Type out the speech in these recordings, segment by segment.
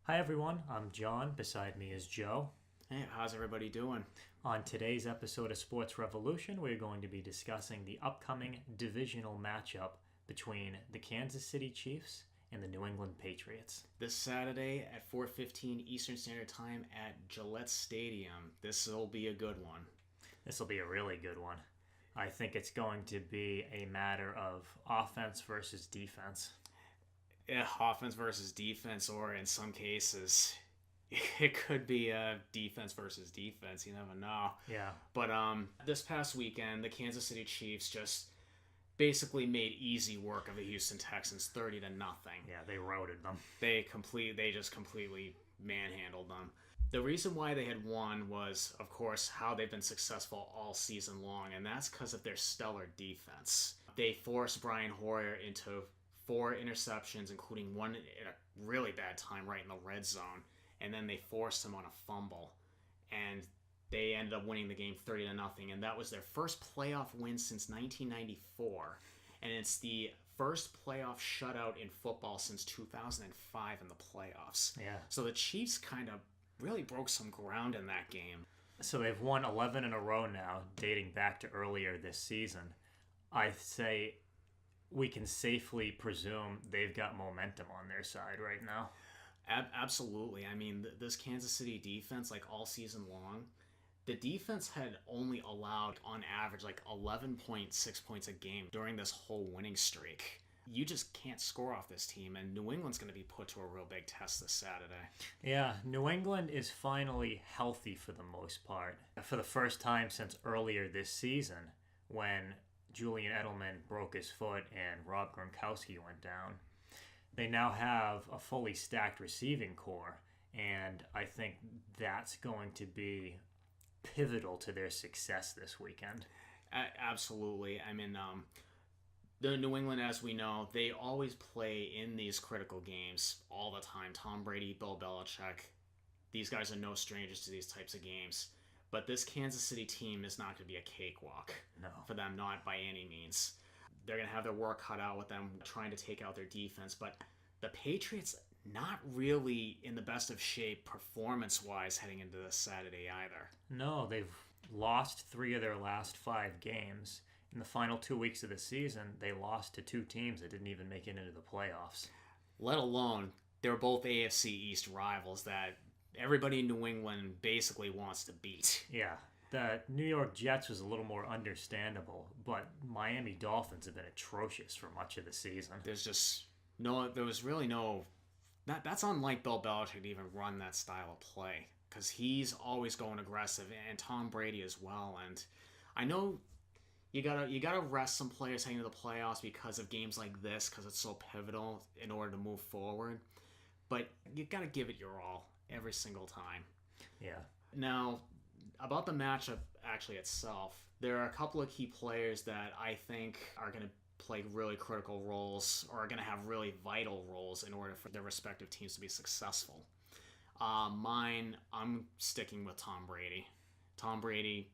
Hi everyone, I'm John. Beside me is Joe. Hey, how's everybody doing? On today's episode of Sports Revolution, we're going to be discussing the upcoming divisional matchup between the Kansas City Chiefs and the New England Patriots. This Saturday at 4:15 Eastern Standard Time at Gillette Stadium. This will be a good one. This will be a really good one. I think it's going to be a matter of offense versus defense. Yeah, offense versus defense, or in some cases, it could be a defense versus defense. You never know. Yeah. But this past weekend, the Kansas City Chiefs just basically made easy work of the Houston Texans, 30-0. Yeah, they routed them. They just completely manhandled them. The reason why they had won was, of course, how they've been successful all season long, and that's because of their stellar defense. They forced Brian Hoyer into 4 interceptions, including one at a really bad time right in the red zone, and then they forced him on a fumble, and they ended up winning the game 30-0, and that was their first playoff win since 1994, and it's the first playoff shutout in football since 2005 in the playoffs. Yeah. So the Chiefs kind of really broke some ground in that game. So they've won 11 in a row now, dating back to earlier this season. I say we can safely presume they've got momentum on their side right now. Absolutely. I mean, this Kansas City defense, like all season long, the defense had only allowed, on average, like 11.6 points a game during this whole winning streak. You just can't score off this team, and New England's going to be put to a real big test this Saturday. Yeah, New England is finally healthy for the most part. For the first time since earlier this season, when Julian Edelman broke his foot and Rob Gronkowski went down. They now have a fully stacked receiving core, and I think that's going to be pivotal to their success this weekend. Absolutely. I mean, the New England, as we know, they always play in these critical games all the time. Tom Brady, Bill Belichick, these guys are no strangers to these types of games. But this Kansas City team is not going to be a cakewalk for them, not by any means. They're going to have their work cut out with them trying to take out their defense. But the Patriots, not really in the best of shape performance-wise heading into this Saturday either. No, they've lost 3 of their last 5 games. In the final 2 weeks of the season, they lost to 2 teams that didn't even make it into the playoffs. Let alone, they're both AFC East rivals that everybody in New England basically wants to beat. Yeah, the New York Jets was a little more understandable, but Miami Dolphins have been atrocious for much of the season. There was really no... That's unlike Bill Belichick to even run that style of play, because he's always going aggressive, and Tom Brady as well. And I know you gotta rest some players heading to the playoffs because of games like this, because it's so pivotal in order to move forward. But you gotta give it your all every single time. Yeah. Now, about the matchup actually itself, there are a couple of key players that I think are going to play really critical roles, or are going to have really vital roles in order for their respective teams to be successful. I'm sticking with Tom Brady. Tom Brady,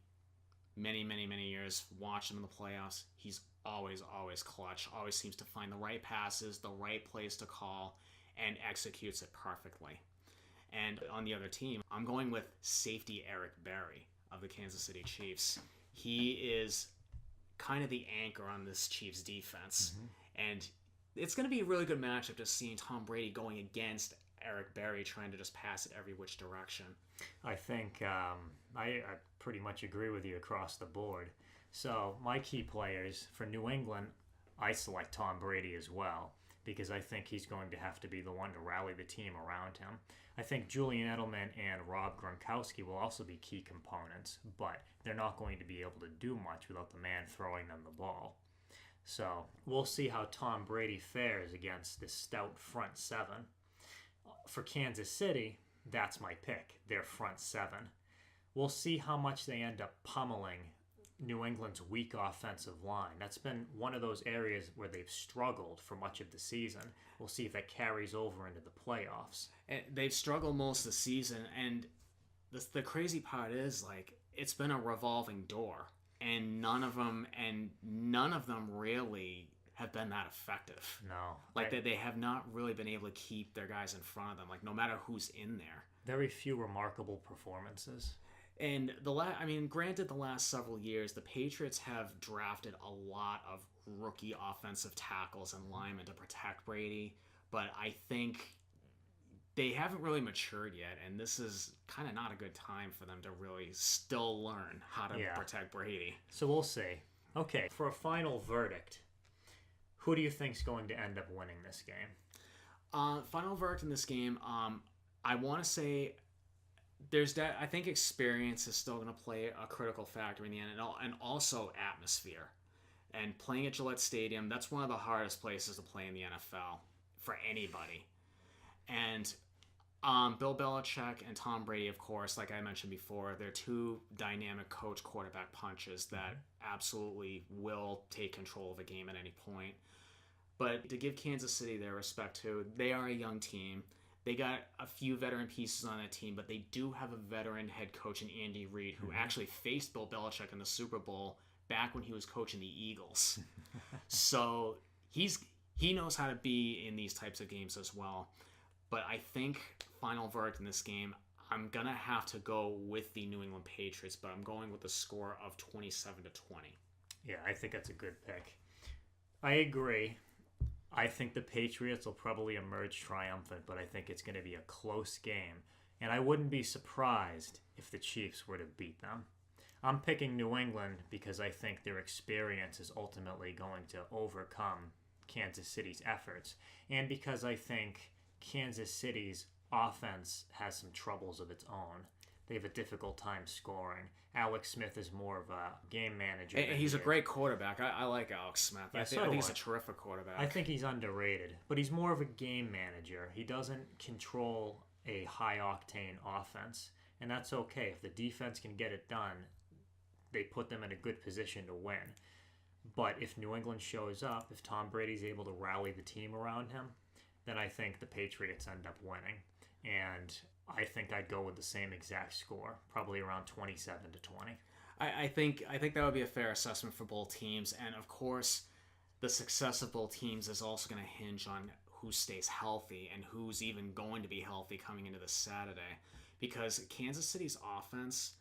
many, many, many years, watched him in the playoffs. He's always clutch, always seems to find the right passes, the right plays to call, and executes it perfectly. And on the other team, I'm going with safety Eric Berry of the Kansas City Chiefs. He is kind of the anchor on this Chiefs defense. Mm-hmm. And it's going to be a really good matchup just seeing Tom Brady going against Eric Berry trying to just pass it every which direction. I think I pretty much agree with you across the board. So my key players for New England, I select Tom Brady as well, because I think he's going to have to be the one to rally the team around him. I think Julian Edelman and Rob Gronkowski will also be key components, but they're not going to be able to do much without the man throwing them the ball. So we'll see how Tom Brady fares against this stout front 7. For Kansas City, that's my pick, their front 7. We'll see how much they end up pummeling New England's weak offensive line. That's been one of those areas where they've struggled for much of the season. We'll see if that carries over into the playoffs. And they've struggled most of the season, and the crazy part is, like, it's been a revolving door, and none of them really have been that effective. No. Like they have not really been able to keep their guys in front of them, like no matter who's in there. Very few remarkable performances. And granted, the last several years, the Patriots have drafted a lot of rookie offensive tackles and linemen to protect Brady, but I think they haven't really matured yet, and this is kind of not a good time for them to really still learn how to protect Brady. So we'll see. Okay, for a final verdict, who do you think's going to end up winning this game? Final verdict in this game, I want to say there's that. I think experience is still going to play a critical factor in the end, and also atmosphere. And playing at Gillette Stadium, that's one of the hardest places to play in the NFL for anybody. And Bill Belichick and Tom Brady, of course, like I mentioned before, they're two dynamic coach quarterback punches that absolutely will take control of a game at any point. But to give Kansas City their respect too, they are a young team. They got a few veteran pieces on that team, but they do have a veteran head coach in Andy Reid who actually faced Bill Belichick in the Super Bowl back when he was coaching the Eagles. So he knows how to be in these types of games as well. But I think final verdict in this game, I'm going to have to go with the New England Patriots, but I'm going with a score of 27-20. Yeah, I think that's a good pick. I agree. I think the Patriots will probably emerge triumphant, but I think it's going to be a close game. And I wouldn't be surprised if the Chiefs were to beat them. I'm picking New England because I think their experience is ultimately going to overcome Kansas City's efforts. And because I think Kansas City's offense has some troubles of its own. They have a difficult time scoring. Alex Smith is more of a game manager. And he's a great quarterback. I like Alex Smith. Yeah, I think he's a terrific quarterback. I think he's underrated, but he's more of a game manager. He doesn't control a high-octane offense, and that's okay. If the defense can get it done, they put them in a good position to win. But if New England shows up, if Tom Brady's able to rally the team around him, then I think the Patriots end up winning. And I think I'd go with the same exact score, probably around 27-20. I think that would be a fair assessment for both teams. And of course, the success of both teams is also going to hinge on who stays healthy and who's even going to be healthy coming into this Saturday. Because Kansas City's offense,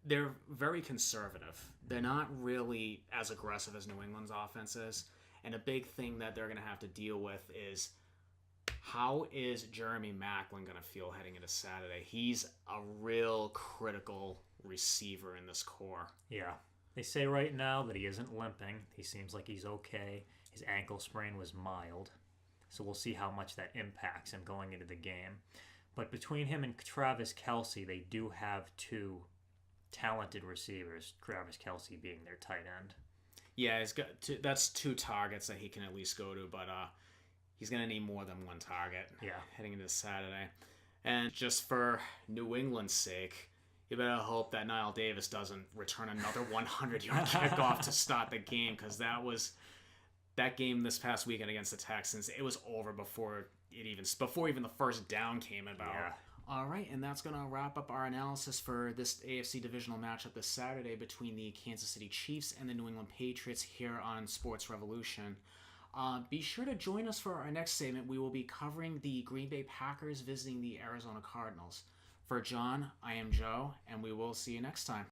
they're very conservative. They're not really as aggressive as New England's offense is. And a big thing that they're going to have to deal with is, how is Jeremy Maclin going to feel heading into Saturday? He's a real critical receiver in this core. Yeah. They say right now that he isn't limping. He seems like he's okay. His ankle sprain was mild. So we'll see how much that impacts him going into the game. But between him and Travis Kelce, they do have two talented receivers, Travis Kelce being their tight end. Yeah, that's two targets that he can at least go to, but he's going to need more than one target heading into Saturday. And just for New England's sake, you better hope that Niall Davis doesn't return another 100-yard kickoff to start the game, because that game this past weekend against the Texans, it was over before even the first down came about. Yeah. All right, and that's going to wrap up our analysis for this AFC divisional matchup this Saturday between the Kansas City Chiefs and the New England Patriots here on Sports Revolution. Be sure to join us for our next segment. We will be covering the Green Bay Packers visiting the Arizona Cardinals. For John, I am Joe, and we will see you next time.